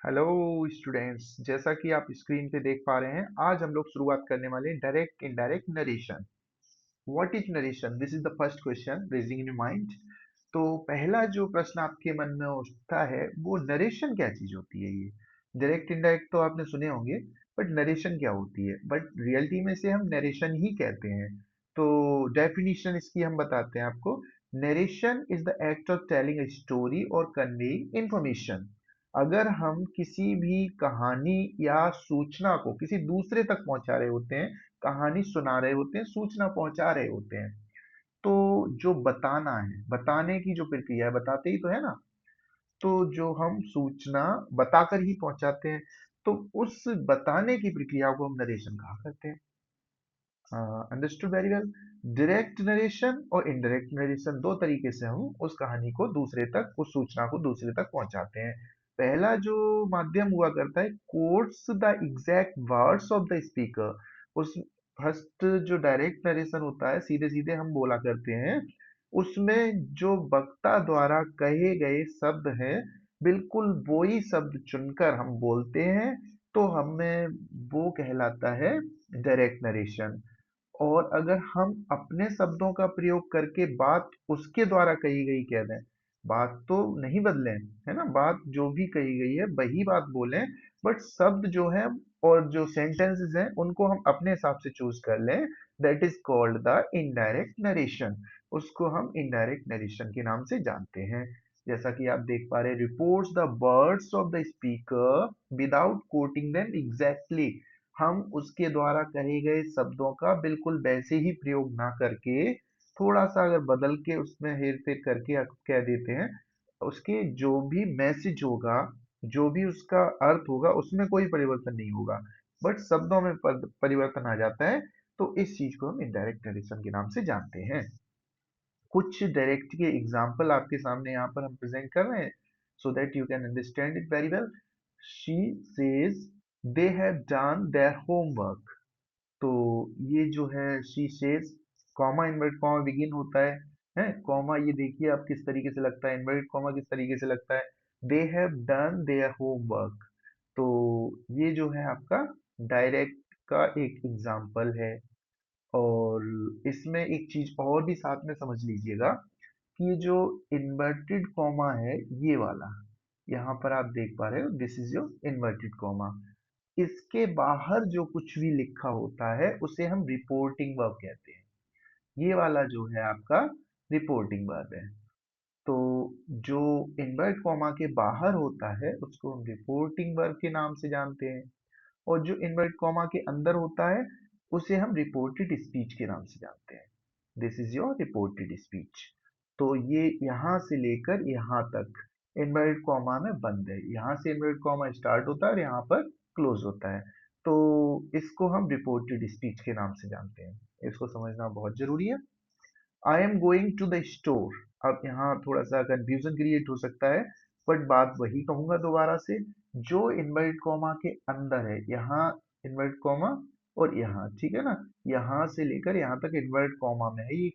Hello students, जैसा कि आप स्क्रीन पे देख पा रहे हैं, आज हम लोग शुरुआत करने वाले हैं direct indirect narration. What is narration? This is the first question raising in mind. तो पहला जो प्रश्न आपके मन में उठता है वो नरेशन क्या चीज होती है। ये डायरेक्ट इनडायरेक्ट तो आपने सुने होंगे, बट नरेशन क्या होती है? बट रियलिटी में से हम नरेशन ही कहते हैं। तो डेफिनेशन इसकी हम बताते हैं आपको। Narration is the act of telling a story और कन्वेइंग इंफॉर्मेशन। अगर हम किसी भी कहानी या सूचना को किसी दूसरे तक पहुंचा रहे होते हैं, कहानी सुना रहे होते हैं, सूचना पहुंचा रहे होते हैं, तो जो बताना है, बताने की जो प्रक्रिया है, बताते ही तो है ना। तो जो हम सूचना बताकर ही पहुंचाते हैं, तो उस बताने की प्रक्रिया को हम नरेशन कहा करते हैं। Understood very well. Direct narration और इनडायरेक्ट नरेशन, दो तरीके से हम उस कहानी को दूसरे तक, उस सूचना को दूसरे तक पहुंचाते हैं। पहला जो माध्यम हुआ करता है, quotes the exact words of the speaker. उस फर्स्ट जो डायरेक्ट नरेशन होता है, सीधे सीधे हम बोला करते हैं, उसमें जो वक्ता द्वारा कहे गए शब्द हैं, बिल्कुल वही शब्द चुनकर हम बोलते हैं, तो हमें वो कहलाता है डायरेक्ट नरेशन। और अगर हम अपने शब्दों का प्रयोग करके बात उसके द्वारा कही गई कह दें, बात तो नहीं बदलें, है ना, बात जो भी कही गई है वही बात बोलें, बट शब्द जो है और जो सेंटेंसेस हैं उनको हम अपने हिसाब से चूज कर लें, that is called the indirect narration. उसको हम इनडायरेक्ट नरेशन के नाम से जानते हैं। जैसा कि आप देख पा रहे हैं, reports the words of the speaker without coating them exactly. हम उसके द्वारा कहे गए शब्दों का बिल्कुल वैसे ही प्रयोग ना करके, थोड़ा सा अगर बदल के उसमें हेर फेर करके आप कह देते हैं, उसके जो भी मैसेज होगा, जो भी उसका अर्थ होगा, उसमें कोई परिवर्तन नहीं होगा, बट शब्दों में परिवर्तन आ जाता है। तो इस चीज को हम इनडायरेक्ट नरेशन के नाम से जानते हैं। कुछ डायरेक्ट के एग्जाम्पल आपके सामने यहाँ पर हम प्रेजेंट कर रहे हैं, so that you can understand it very well. She says they have done their homework. तो ये जो है she says, comma invert comma begin होता है कॉमा, ये देखिए आप किस तरीके से लगता है, इन्वर्ट कॉमा किस तरीके से लगता है, they have done their homework. तो ये जो है आपका डायरेक्ट का एक एग्जाम्पल है। और इसमें एक चीज और भी साथ में समझ लीजिएगा, कि ये जो इन्वर्टेड कॉमा है, ये वाला, यहाँ पर आप देख पा रहे हो, this is your inverted comma. इसके बाहर जो कुछ भी लिखा होता है उसे हम रिपोर्टिंग वर्ब कहते हैं। ये वाला जो है आपका रिपोर्टिंग वर्ब है। तो जो इन्वर्ट कॉमा के बाहर होता है उसको हम रिपोर्टिंग वर्ब के नाम से जानते हैं, और जो इन्वर्ट कॉमा के अंदर होता है उसे हम रिपोर्टेड स्पीच के नाम से जानते हैं। This is your reported speech. तो ये यहाँ से लेकर यहाँ तक इन्वर्ट कॉमा में बंद है, यहाँ से इन्वर्ट कॉमा स्टार्ट होता है और यहाँ पर क्लोज होता है। तो इसको हम रिपोर्टेड स्पीच के नाम से जानते हैं। इसको समझना बहुत जरूरी है। I am going to the store. अब यहाँ थोड़ा सा कंफ्यूजन क्रिएट हो सकता है, बट बात वही कहूंगा दोबारा से, जो इन्वर्ट कॉमा के अंदर है, यहाँ इन्वर्ट कॉमा और यहाँ, ठीक है ना, यहाँ से लेकर यहाँ तक इन्वर्ट कॉमा में है ये,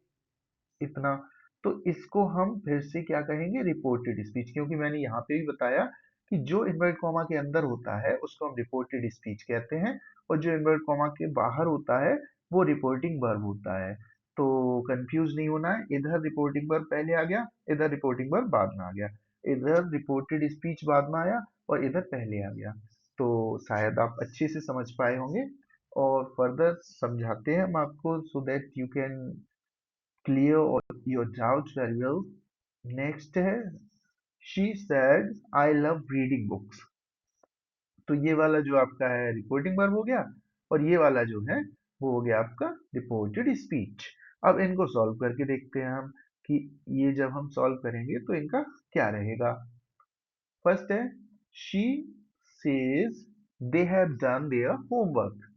इतना। तो इसको हम फिर से क्या कहेंगे, रिपोर्टेड स्पीच, क्योंकि मैंने यहाँ पे भी बताया कि जो इन्वर्ट कॉमा के अंदर होता है उसको हम रिपोर्टेड स्पीच कहते हैं, और जो इन्वर्ट कॉमा के बाहर होता है वो रिपोर्टिंग वर्ब होता है। तो कंफ्यूज नहीं होना है, इधर रिपोर्टिंग वर्ब पहले आ गया, इधर रिपोर्टिंग वर्ब बाद में आ गया, इधर रिपोर्टेड स्पीच बाद में आया और इधर पहले आ गया। तो शायद आप अच्छे से समझ पाए होंगे, और फर्दर समझाते हैं हम आपको, so that you can clear your doubts very well. Next है, she said I love reading books। तो ये वाला जो आपका है रिपोर्टिंग वर्ब हो गया, और ये वाला जो है वो हो गया आपका रिपोर्टेड स्पीच। अब इनको सॉल्व करके देखते हैं हम, कि ये जब हम सॉल्व करेंगे तो इनका क्या रहेगा। फर्स्ट है, she says they have done their homework।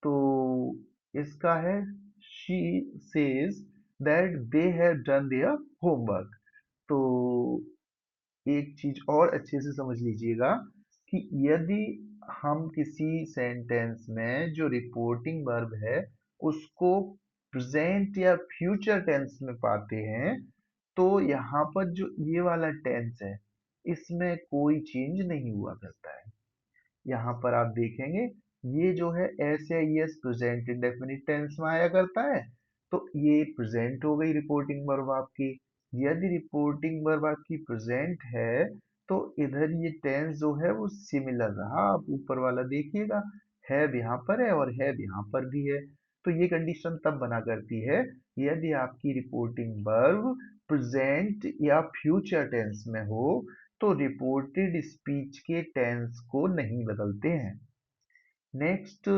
तो इसका है, she says that they have done their homework। तो एक चीज और अच्छे से समझ लीजिएगा, कि यदि हम किसी सेंटेंस में जो रिपोर्टिंग वर्ब है उसको प्रेजेंट या फ्यूचर टेंस में पाते हैं, तो यहाँ पर जो ये वाला टेंस है, इसमें कोई चेंज नहीं हुआ करता है। यहाँ पर आप देखेंगे ये जो है एस या एस प्रेजेंट इंडेफिनिट टेंस में आया करता है, तो ये प्रेजेंट हो गई रिपोर्टिंग वर्ब आपकी। यदि रिपोर्टिंग वर्ब आपकी प्रेजेंट है तो इधर ये टेंस जो है वो सिमिलर रहा। आप ऊपर वाला देखिएगा, हैव यहाँ पर है और हैव यहाँ पर भी है। तो ये कंडीशन तब बना करती है यदि आपकी रिपोर्टिंग वर्ब प्रेजेंट या फ्यूचर टेंस में हो, तो रिपोर्टेड स्पीच के टेंस को नहीं बदलते हैं। नेक्स्ट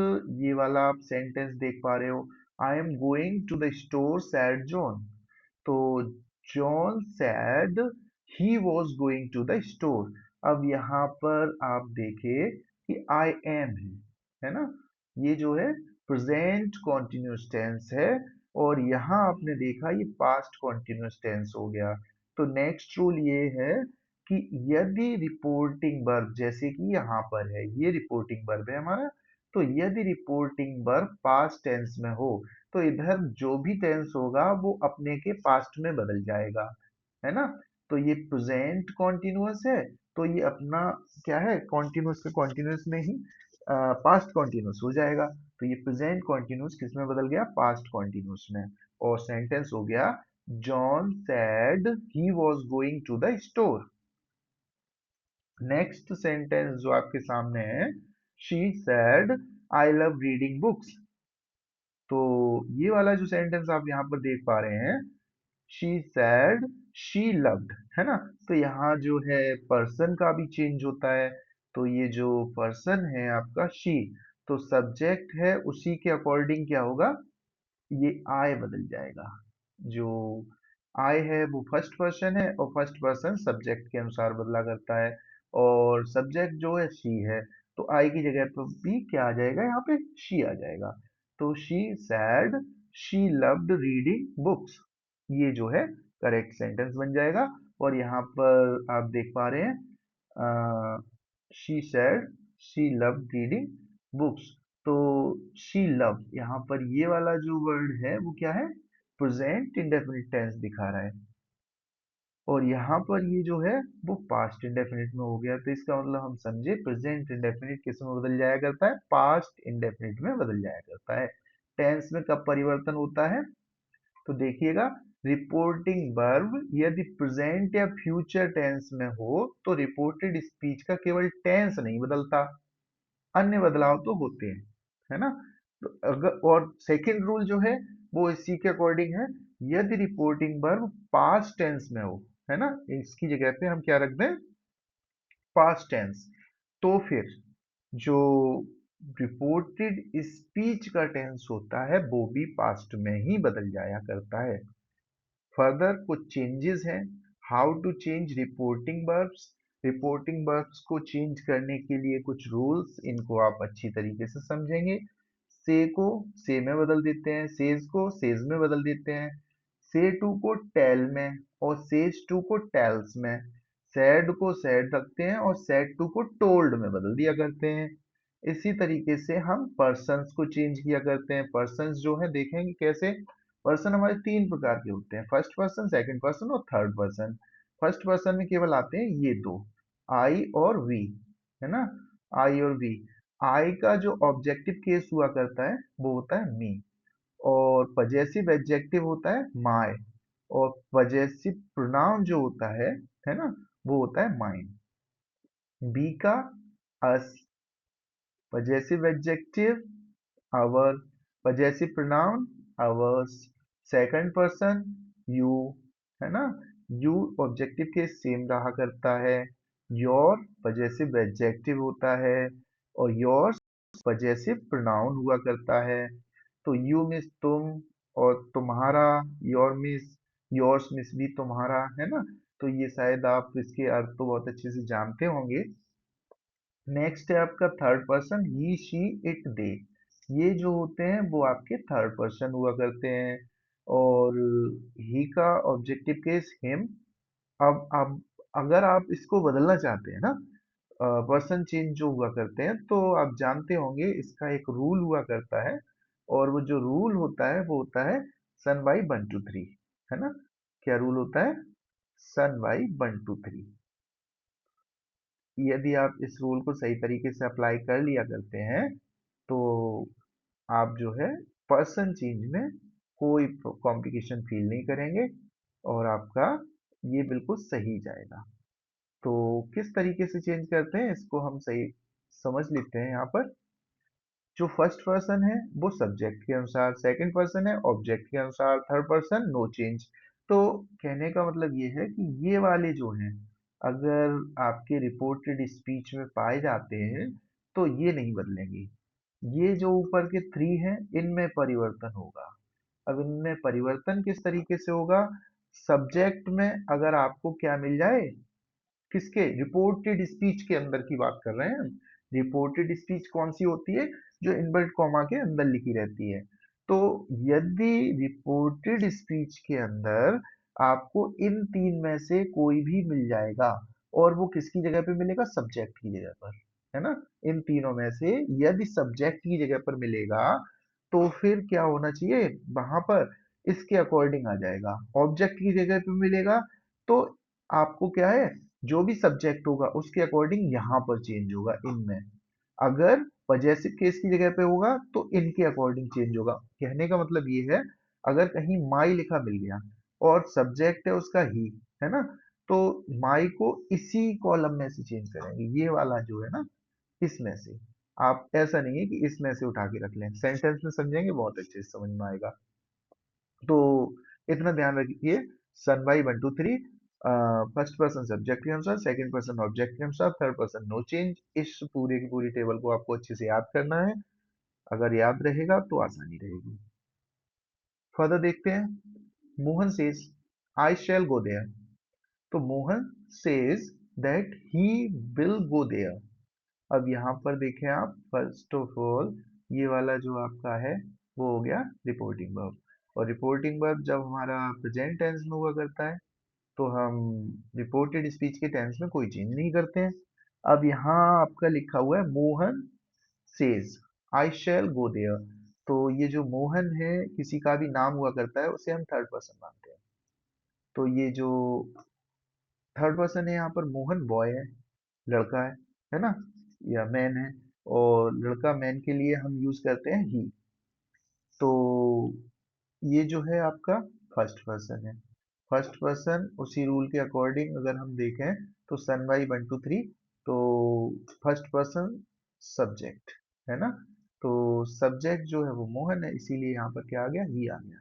ये वाला आप सेंटेंस देख पा रहे हो, I am going to the store said John. तो John said he was going to the store. अब यहाँ पर आप देखे कि आई एम है ना, ये जो है प्रेजेंट कॉन्टिन्यूस टेंस है, और यहाँ आपने देखा ये पास्ट कॉन्टिन्यूस टेंस हो गया। तो नेक्स्ट रूल ये है कि यदि रिपोर्टिंग वर्ब, जैसे कि यहाँ पर है ये रिपोर्टिंग वर्ब है हमारा, तो यदि रिपोर्टिंग वर्ब पास्ट टेंस में हो तो इधर जो भी टेंस होगा वो अपने के पास्ट में बदल जाएगा, है ना। तो ये प्रेजेंट कॉन्टिन्यूअस है, तो ये अपना क्या है, कॉन्टिन्यूअस के कॉन्टिन्यूअस में ही पास्ट कॉन्टिन्यूअस हो जाएगा। तो ये प्रेजेंट कॉन्टिन्यूअस किस में बदल गया, पास्ट कॉन्टिन्यूअस में। और सेंटेंस हो गया John said he was going to the store. Next sentence जो आपके सामने है, she said I love reading books. तो ये वाला जो सेंटेंस आप यहाँ पर देख पा रहे हैं, शी सैड शी लव्ड, है ना। तो यहाँ जो है पर्सन का भी चेंज होता है। तो ये जो पर्सन है आपका शी, तो सब्जेक्ट है उसी के अकॉर्डिंग क्या होगा, ये आई बदल जाएगा। जो आई है वो फर्स्ट पर्सन है और फर्स्ट पर्सन सब्जेक्ट के अनुसार बदला करता है, और सब्जेक्ट जो है शी है, तो आई की जगह पर भी क्या आ जाएगा, यहाँ पे शी आ जाएगा। तो she said she loved reading books, ये जो है करेक्ट सेंटेंस बन जाएगा। और यहाँ पर आप देख पा रहे हैं she said she loved reading books. तो शी लव, यहाँ पर ये वाला जो वर्ड है वो क्या है, प्रेजेंट इंडेफिनिट टेंस दिखा रहा है, और यहाँ पर ये जो है वो पास्ट इंडेफिनिट में हो गया। तो इसका मतलब हम समझे प्रेजेंट इंडेफिनिट किस में बदल जाया करता है, पास्ट इंडेफिनिट में बदल जाया करता है। टेंस में कब परिवर्तन होता है, तो देखिएगा रिपोर्टिंग वर्ब यदि प्रेजेंट या फ्यूचर टेंस में हो तो रिपोर्टेड स्पीच का केवल टेंस नहीं बदलता, अन्य बदलाव तो होते हैं, है ना। तो अगर, और सेकंड रूल जो है वो इसी के अकॉर्डिंग है, यदि रिपोर्टिंग वर्ब पास्ट टेंस में हो, है ना, इसकी जगह पे हम क्या रख दें, पास्ट टेंस, तो फिर जो रिपोर्टेड स्पीच का टेंस होता है वो भी पास्ट में ही बदल जाया करता है। फर्दर कुछ चेंजेस हैं, how to change reporting verbs. Reporting verbs को चेंज करने के लिए कुछ रूल्स, इनको आप अच्छी तरीके से समझेंगे। से को से में बदल देते हैं, सेज को सेज में बदल देते हैं, से टू को टेल में और सेज टू को टेल्स में, सैड को सैड रखते हैं और सैड टू को टोल्ड में बदल दिया करते हैं। इसी तरीके से हम पर्सन्स को चेंज किया करते हैं। पर्सन्स जो है देखेंगे कैसे, पर्सन हमारे तीन प्रकार के होते हैं, फर्स्ट पर्सन, सेकंड पर्सन और थर्ड पर्सन। फर्स्ट पर्सन में केवल आते हैं ये दो, आई और वी, है ना, आई और वी। आई का जो ऑब्जेक्टिव केस हुआ करता है वो होता है मी, और पजेसिव एडजेक्टिव होता है माय, और पजेसिव प्रोनाउन जो होता है ना, वो होता है माइन। बी का us, possessive adjective our, possessive pronoun ours, second person you, है ना, यू ऑब्जेक्टिव के सेम रहा करता है, योर पजेसिव एडजेक्टिव होता है, और योर्स पजेसिव प्रोनाउन हुआ करता है। तो यू मीन्स तुम, और तुम्हारा योर मीन्स, योर्स मीन्स भी तुम्हारा, है ना। तो ये शायद आप इसके अर्थ तो बहुत अच्छे से जानते होंगे। नेक्स्ट है आपका third person, he she it they. ये जो होते हैं वो आपके थर्ड पर्सन हुआ करते हैं, और ही का ऑब्जेक्टिव केस हिम। अब अगर आप इसको बदलना चाहते हैं ना, पर्सन चेंज जो हुआ करते हैं, तो आप जानते होंगे इसका एक रूल हुआ करता है, और वो जो रूल होता है वो होता है सन बाई 1 2 3, है ना। क्या रूल होता है, सन बाई 1 2 3। यदि आप इस रूल को सही तरीके से अप्लाई कर लिया करते हैं तो आप जो है पर्सन चेंज में कोई कॉम्प्लिकेशन फील नहीं करेंगे और आपका ये बिल्कुल सही जाएगा। तो किस तरीके से चेंज करते हैं इसको हम सही समझ लेते हैं। यहाँ पर जो फर्स्ट पर्सन है वो सब्जेक्ट के अनुसार, सेकंड पर्सन है ऑब्जेक्ट के अनुसार, थर्ड पर्सन नो चेंज। तो कहने का मतलब ये है कि ये वाले जो हैं अगर आपके रिपोर्टेड स्पीच में पाए जाते हैं तो ये नहीं बदलेंगे। ये जो ऊपर के थ्री हैं इनमें परिवर्तन होगा। अब इनमें परिवर्तन किस तरीके से होगा? सब्जेक्ट में अगर आपको क्या मिल जाए, किसके रिपोर्टेड स्पीच के अंदर की बात कर रहे हैं हम। रिपोर्टेड स्पीच कौन सी होती है? जो इनवर्ट कॉमा के अंदर लिखी रहती है। तो यदि रिपोर्टेड स्पीच के अंदर आपको इन तीन में से कोई भी मिल जाएगा और वो किसकी जगह पे मिलेगा? सब्जेक्ट की जगह पर, है ना। इन तीनों में से यदि सब्जेक्ट की जगह पर मिलेगा तो फिर क्या होना चाहिए वहां पर? इसके अकॉर्डिंग आ जाएगा। ऑब्जेक्ट की जगह पे मिलेगा तो आपको क्या है, जो भी सब्जेक्ट होगा उसके अकॉर्डिंग यहाँ पर चेंज होगा इनमें। अगर पजेसिव केस की जगह पे होगा तो इनके अकॉर्डिंग चेंज होगा। कहने का मतलब ये है, अगर कहीं माई लिखा मिल गया और सब्जेक्ट है उसका ही, है ना, तो माई को इसी कॉलम में से चेंज करेंगे, ये वाला जो है ना, इसमें से। आप ऐसा नहीं है कि इसमें से उठा के रख लें, सेंटेंस में समझेंगे बहुत अच्छे से समझ में आएगा। तो इतना ध्यान रखिए, सन बाई 1 2 3 फर्स्ट पर्सन सब्जेक्ट के अनुसार, सेकंड पर्सन ऑब्जेक्ट के अनुसार, थर्ड पर्सन नो चेंज। इस पूरी की पूरी टेबल को आपको अच्छे से याद करना है। अगर याद रहेगा तो आसानी रहेगी। फर्दर देखते हैं। Mohan says I shall go there. तो Mohan says that he will go there. अब यहाँ पर देखें आप, फर्स्ट ऑफ ऑल ये वाला जो आपका है वो हो गया रिपोर्टिंग वर्ब। और रिपोर्टिंग वर्ब जब हमारा प्रेजेंट टेंस में हुआ करता है तो हम रिपोर्टेड स्पीच के टेंस में कोई चेंज नहीं करते हैं। अब यहाँ आपका लिखा हुआ है Mohan says I shall go there. तो ये जो मोहन है किसी का भी नाम हुआ करता है उसे हम थर्ड पर्सन मानते हैं। तो ये जो थर्ड पर्सन है यहाँ पर, मोहन बॉय है, लड़का है ना, या मैन है। और लड़का मैन के लिए हम यूज करते हैं ही। तो ये जो है आपका फर्स्ट पर्सन है। फर्स्ट पर्सन उसी रूल के अकॉर्डिंग अगर हम देखें तो सन बाई 1 2 3, तो फर्स्ट पर्सन सब्जेक्ट, है ना। तो सब्जेक्ट जो है वो मोहन है, इसीलिए यहाँ पर क्या आ गया? ही आ गया।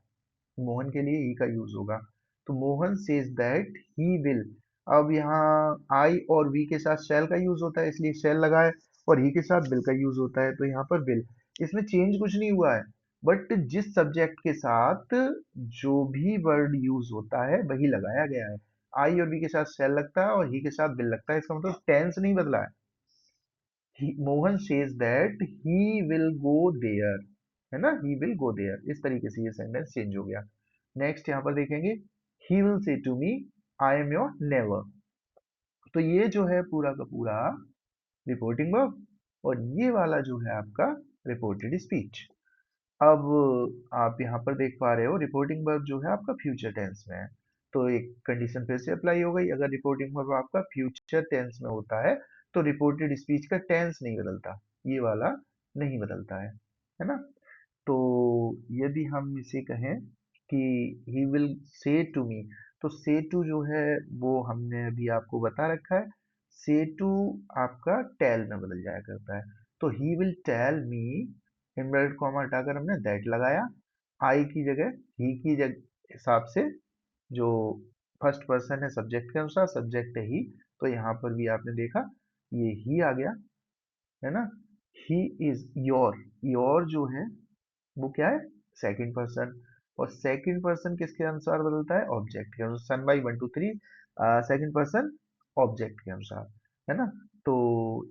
मोहन के लिए ही का यूज होगा। तो Mohan says that he will. अब यहाँ आई और वी के साथ शैल का यूज होता है इसलिए शैल लगा है, और ही के साथ विल का यूज होता है तो यहाँ पर विल। इसमें चेंज कुछ नहीं हुआ है, बट जिस सब्जेक्ट के साथ जो भी वर्ड यूज होता है वही लगाया गया है। आई और वी के साथ शैल लगता है और ही के साथ विल लगता है, इसका मतलब टेंस नहीं बदला है। Mohan says that he will go there, है ना, ही विल गो देयर। इस तरीके से ये सेंटेंस चेंज हो गया। नेक्स्ट यहाँ पर देखेंगे, he will say to me I am your never. तो ये जो है पूरा का पूरा रिपोर्टिंग वर्ब, और ये वाला जो है आपका रिपोर्टेड स्पीच। अब आप यहाँ पर देख पा रहे हो रिपोर्टिंग वर्ब जो है आपका फ्यूचर टेंस में है। तो एक कंडीशन फिर से अप्लाई हो गई, अगर रिपोर्टिंग वर्ब आपका फ्यूचर टेंस में होता है तो रिपोर्टेड स्पीच का टेंस नहीं बदलता, ये वाला नहीं बदलता है ना। तो यदि हम इसे कहें कि ही विल से टू मी, तो से टू जो है वो हमने अभी आपको बता रखा है, से टू आपका टेल में बदल जाया करता है। तो he will tell me, inverted comma हटाकर हमने दैट लगाया, आई की जगह ही की जगह हिसाब से, जो फर्स्ट पर्सन है सब्जेक्ट के अनुसार, सब्जेक्ट है ही, तो यहाँ पर भी आपने देखा ये ही आ गया, है ना। ही इज योर, योर जो है वो क्या है? Second person. और सेकंड पर्सन किसके अनुसार बदलता है? ऑब्जेक्ट के अनुसार। सन बाई 1 2 3 सेकंड पर्सन ऑब्जेक्ट के अनुसार, है ना। तो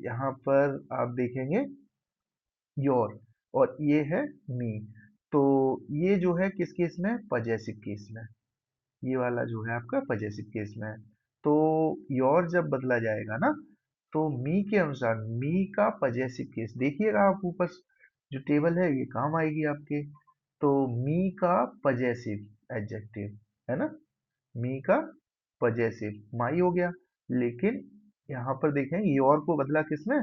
यहाँ पर आप देखेंगे योर, और ये है मी। तो ये जो है किस केस में? पजेसिव केस में। ये वाला जो है आपका पजेसिव केस में है। तो योर जब बदला जाएगा ना तो मी के अनुसार, मी का पजेसिव केस देखिएगा आप ऊपर जो टेबल है ये काम आएगी आपके। तो मी का पजेसिव एडजेक्टिव, है ना, मी का पजेसिव माई हो गया। लेकिन यहाँ पर देखें योर को बदला किसमें,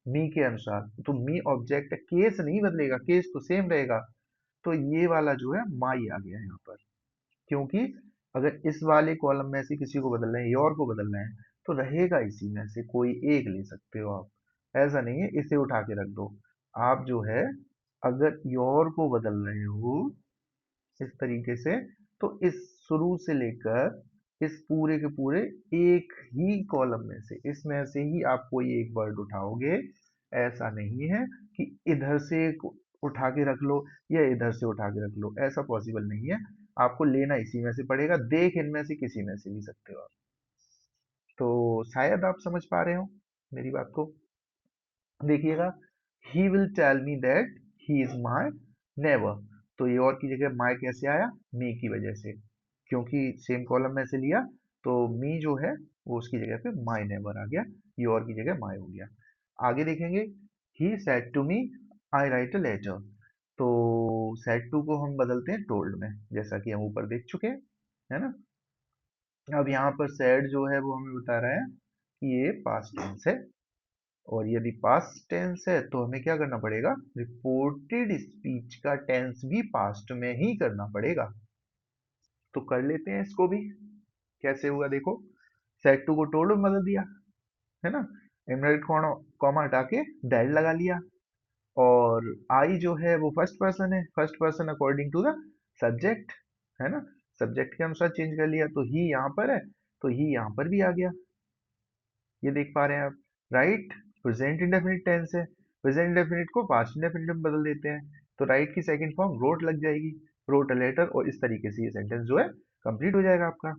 मी के अनुसार, तो मी ऑब्जेक्ट है, केस नहीं बदलेगा, केस तो सेम रहेगा। तो ये वाला जो है माई आ गया यहाँ पर, क्योंकि अगर इस वाले कॉलम में से किसी को बदलना है, योर को बदलना है, तो रहेगा इसी में से कोई एक ले सकते हो आप। ऐसा नहीं है इसे उठा के रख दो। आप जो है अगर योर को बदल रहे हो इस तरीके से, तो इस शुरू से लेकर इस पूरे के पूरे एक ही कॉलम में से, इसमें से ही आप कोई एक वर्ड उठाओगे। ऐसा नहीं है कि इधर से उठा के रख लो या इधर से उठा के रख लो, ऐसा पॉसिबल नहीं है। आपको लेना इसी में से पड़ेगा, देख इनमें से किसी में से भी सकते हो आप। तो शायद आप समझ पा रहे हो मेरी बात को। देखिएगा, he will tell me that he is my never, तो ये और की जगह माई कैसे आया, मी की वजह से, क्योंकि सेम कॉलम में से लिया, तो मी जो है वो उसकी जगह पे माई नेवर आ गया, ये और की जगह माई हो गया। आगे देखेंगे, he said to me I write a letter, तो सेड टू को हम बदलते हैं टोल्ड में, जैसा कि हम ऊपर देख चुके हैं, है ना। अब यहाँ पर सेड जो है वो हमें बता रहा है कि ये पास्ट टेंस है, और यदि पास्ट टेंस है तो हमें क्या करना पड़ेगा, रिपोर्टेड स्पीच का टेंस भी पास्ट में ही करना पड़ेगा। तो कर लेते हैं इसको भी। कैसे हुआ देखो, सेट टू को टोल्ड में बदल दिया, है ना, इनवर्टेड कॉमा हटा के डेड लगा लिया, और आई जो है वो फर्स्ट पर्सन है, first person according to the subject, है ना, सब्जेक्ट के अनुसार चेंज कर लिया, तो ही यहाँ पर है तो ही यहाँ पर भी आ गया, ये देख पा रहे हैं आप। राइट, प्रेजेंट इंडेफिनिट टेंस है, प्रेजेंट इंडेफिनिट को पास्ट इंडेफिनिट में बदल देते हैं, तो राइट की सेकंड फॉर्म रोट लग जाएगी, रोट अ लेटर, और इस तरीके से ये सेंटेंस जो है कंप्लीट हो जाएगा आपका।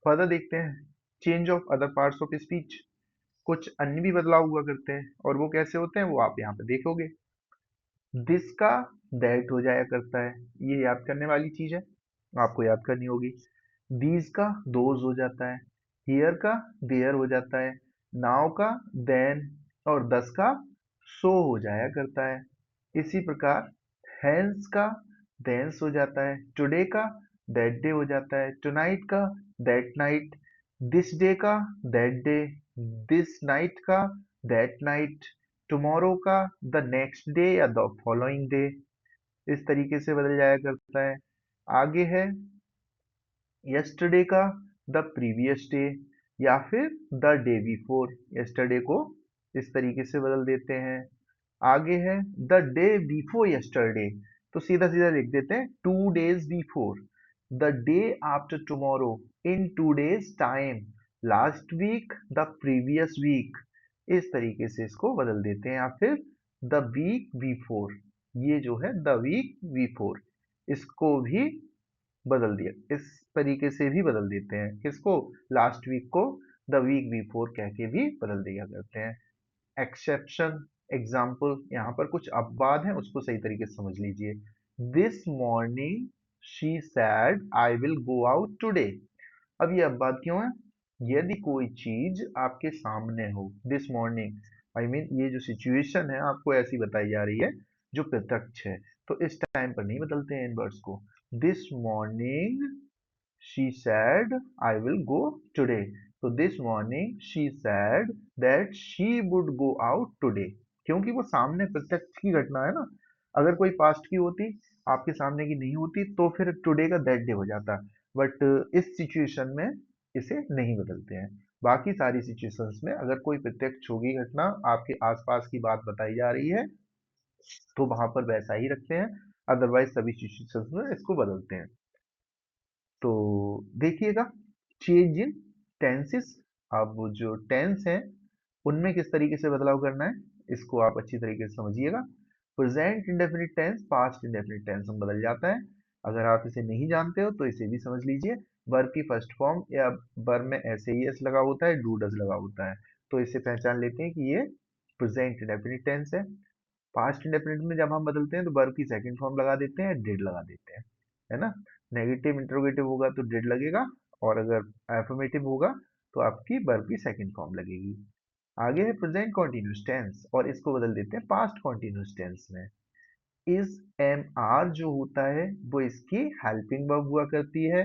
फर्दर देखते हैं, change of other parts of speech, कुछ अन्य भी बदलाव हुआ करते हैं, और वो कैसे होते हैं वो आप यहाँ पे देखोगे। दिस का दैट हो जाया करता है, ये याद करने वाली चीज है, आपको याद करनी होगी। दीज का दोज हो जाता है, हियर का देयर हो जाता है, नाउ का देन, और दस का सो हो जाया करता है। इसी प्रकार हैंस का देंस हो जाता है, टुडे का दैट डे हो जाता है, टुनाइट का दैट नाइट, दिस डे का दैट डे, दिस नाइट का दैट नाइट, टुमारो का द नेक्स्ट डे या द फॉलोइंग डे, इस तरीके से बदल जाया करता है। आगे है यस्टरडे का द प्रीवियस डे, या फिर द डे बिफोर, यस्टरडे को इस तरीके से बदल देते हैं। आगे है द डे बिफोर यस्टरडे, तो सीधा सीधा लिख देते हैं 2 days before, the day after tomorrow, in 2 days time, last week, the previous week, इस तरीके से इसको बदल देते हैं। या फिर द वीक बिफोर, ये जो है द वीक बिफोर, इसको भी बदल दिया, इस तरीके से भी बदल देते हैं, किसको, लास्ट वीक को द वीक बिफोर कह के भी बदल दिया करते हैं। एक्सेप्शन, एग्जाम्पल, यहाँ पर कुछ अपवाद है, उसको सही तरीके से समझ लीजिए। This morning she said I will go out today, अब ये अपवाद क्यों है, यदि कोई चीज आपके सामने हो, दिस मॉर्निंग, आई मीन ये जो सिचुएशन है आपको ऐसी बताई जा रही है जो प्रत्यक्ष है, तो इस टाइम पर नहीं बदलते हैं इन वर्ड्स को। This morning she said I will go today, तो this morning she said that she would go out today, क्योंकि वो सामने प्रत्यक्ष की घटना है ना, अगर कोई पास्ट की होती, आपके सामने की नहीं होती, तो फिर टुडे का दैट डे हो जाता, बट इस सिचुएशन में इसे नहीं बदलते हैं। बाकी सारी सिचुएशंस में अगर कोई प्रत्यक्ष होगी घटना, आपके आसपास की बात बताई जा रही है, तो वहां पर वैसा ही रखते हैं, अदरवाइज सभी सिचुएशंस में इसको बदलते हैं। तो देखिएगा, चेंज इन टेंसेस, अब जो टेंस है उनमें किस तरीके से बदलाव करना है, इसको आप अच्छी तरीके से समझिएगा। Present indefinite tense past indefinite tense में बदल जाता है, अगर आप इसे नहीं जानते हो तो इसे भी समझ लीजिए। वर्ब की फर्स्ट फॉर्म या वर्ब में ऐसे ही एस लगा होता है, डू डज लगा होता है, तो इसे पहचान लेते हैं कि ये प्रेजेंट इंडेफिनिट टेंस है। पास्ट इंडेफिनिट में जब हम बदलते हैं तो वर्ब की सेकंड फॉर्म लगा देते हैं, डिड लगा देते हैं, है ना। नेगेटिव इंटरोगेटिव होगा तो डिड लगेगा, और अगर एफर्मेटिव होगा तो आपकी वर्ब की सेकंड फॉर्म लगेगी। आगे है प्रेजेंट कॉन्टिन्यूस टेंस, और इसको बदल देते हैं पास्ट कॉन्टिन्यूस टेंस में। इज एम आर जो होता है वो इसकी हेल्पिंग वर्ब हुआ करती है,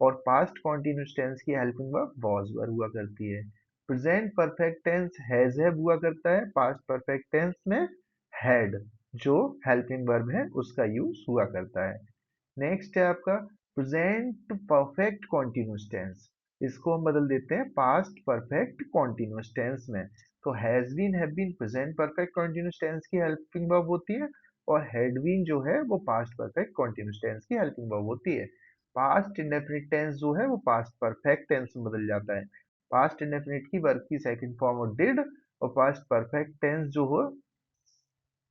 और पास्ट कॉन्टिन्यूस टेंस की हेल्पिंग वर्ब वॉज वर हुआ करती है। Present perfect tense has have हुआ करता है, पास्ट परफेक्ट टेंस में हैड जो हेल्पिंग वर्ब है उसका यूज हुआ करता है। नेक्स्ट है आपका प्रेजेंट परफेक्ट कॉन्टिन्यूस टेंस, इसको हम बदल देते हैं पास्ट परफेक्ट कॉन्टिन्यूस टेंस में। तो has been have been present perfect continuous tense की हेल्पिंग वर्ब होती है, और हैड बीन जो है वो पास्ट परफेक्ट कॉन्टिन्यूस टेंस की हेल्पिंग वर्ब होती है। पास्ट इंडेफिनिट टेंस जो है वो पास्ट परफेक्ट टेंस में बदल जाता है। पास्ट इंडेफिनिट की वर्ब की सेकंड फॉर्म और डिड, और पास्ट परफेक्ट टेंस जो हो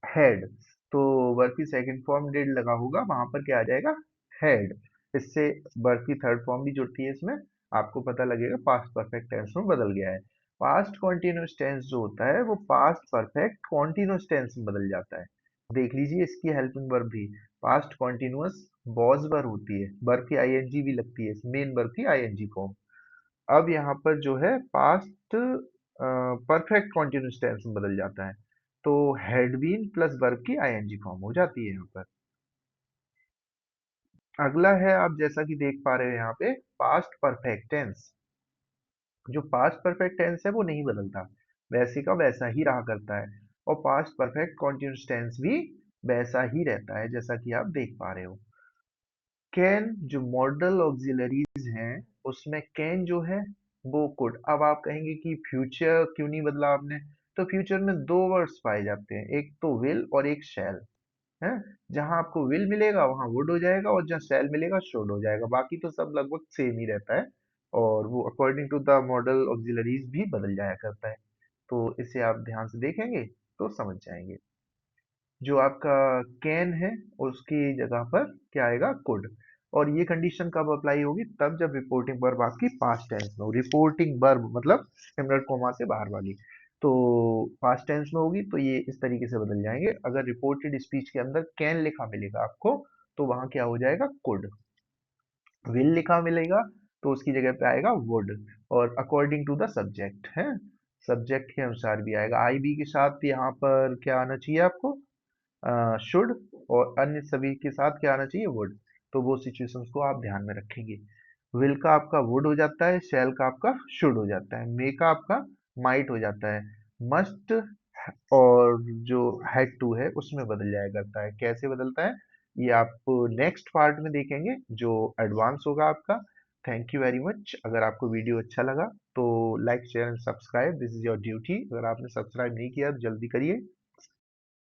हैड, तो वर्ब की सेकंड फॉर्म डिड लगा होगा, वहां पर क्या आ जाएगा, हैड। इससे वर्ब की थर्ड फॉर्म भी जुड़ती है इसमें, आपको पता लगेगा पास्ट परफेक्ट टेंस में बदल गया है। पास्ट कॉन्टिन्यूस टेंस जो होता है वो पास्ट परफेक्ट कॉन्टिन्यूस टेंस में बदल जाता है। देख लीजिए इसकी हेल्पिंग वर्ब भी पास्ट कॉन्टिन्यूस वॉज वर्ब होती है, वर्ब की आईएनजी भी लगती है, मेन वर्ब की आईएनजी फॉर्म। अब यहाँ पर जो है पास्ट परफेक्ट कॉन्टिन्यूस टेंस में बदल जाता है, तो हैड बीन प्लस वर्ब की आईएनजी फॉर्म हो जाती है यहाँ पर। अगला है, आप जैसा कि देख पा रहे हो यहाँ पे पास्ट परफेक्ट टेंस। जो पास्ट परफेक्ट टेंस है वो नहीं बदलता, वैसे का वैसा ही रहा करता है, और पास्ट परफेक्ट कॉन्टिन्यूस टेंस भी वैसा ही रहता है जैसा कि आप देख पा रहे हो। कैन जो मॉडल ऑक्सिलरीज हैं उसमें कैन जो है वो कुड। अब आप कहेंगे कि फ्यूचर क्यों नहीं बदला आपने, तो फ्यूचर में दो वर्ड्स पाए जाते हैं, एक तो विल और एक शैल है। जहां आपको विल मिलेगा वहां वुड हो जाएगा, और जहां शैल मिलेगा शुड हो जाएगा, बाकी तो सब लगभग सेम ही रहता है, और वो according to the modal auxiliaries भी बदल जाया करता है। तो इसे आप ध्यान से देखेंगे तो समझ जाएंगे। जो आपका कैन है उसकी जगह पर क्या आएगा, कुड। और ये कंडीशन कब अप्लाई होगी, तब जब रिपोर्टिंग वर्ब आपकी पास्ट टेंस में हो। रिपोर्टिंग वर्ब मतलब इनवर्ट कोमा से बाहर वाली, तो पास्ट टेंस में होगी तो ये इस तरीके से बदल जाएंगे। अगर रिपोर्टेड स्पीच के अंदर कैन लिखा मिलेगा आपको तो वहां क्या हो जाएगा, कुड। विल लिखा मिलेगा तो उसकी जगह पे आएगा वुड, और अकॉर्डिंग टू द सब्जेक्ट है, सब्जेक्ट के अनुसार भी आएगा। आई बी के साथ यहाँ पर क्या आना चाहिए आपको, शुड, और अन्य सभी के साथ क्या आना चाहिए, वुड। तो वो सिचुएशंस को आप ध्यान में रखेंगे। विल का आपका वुड हो जाता है, शैल का आपका शुड हो जाता है, मे का आपका माइट हो जाता है, मस्ट और जो हैड टू है उसमें बदल जाया करता है। कैसे बदलता है ये आप नेक्स्ट पार्ट में देखेंगे जो एडवांस होगा आपका। Thank you very much. अगर आपको वीडियो अच्छा लगा तो like share and subscribe, this is your duty. अगर आपने सब्सक्राइब नहीं किया तो जल्दी करिए।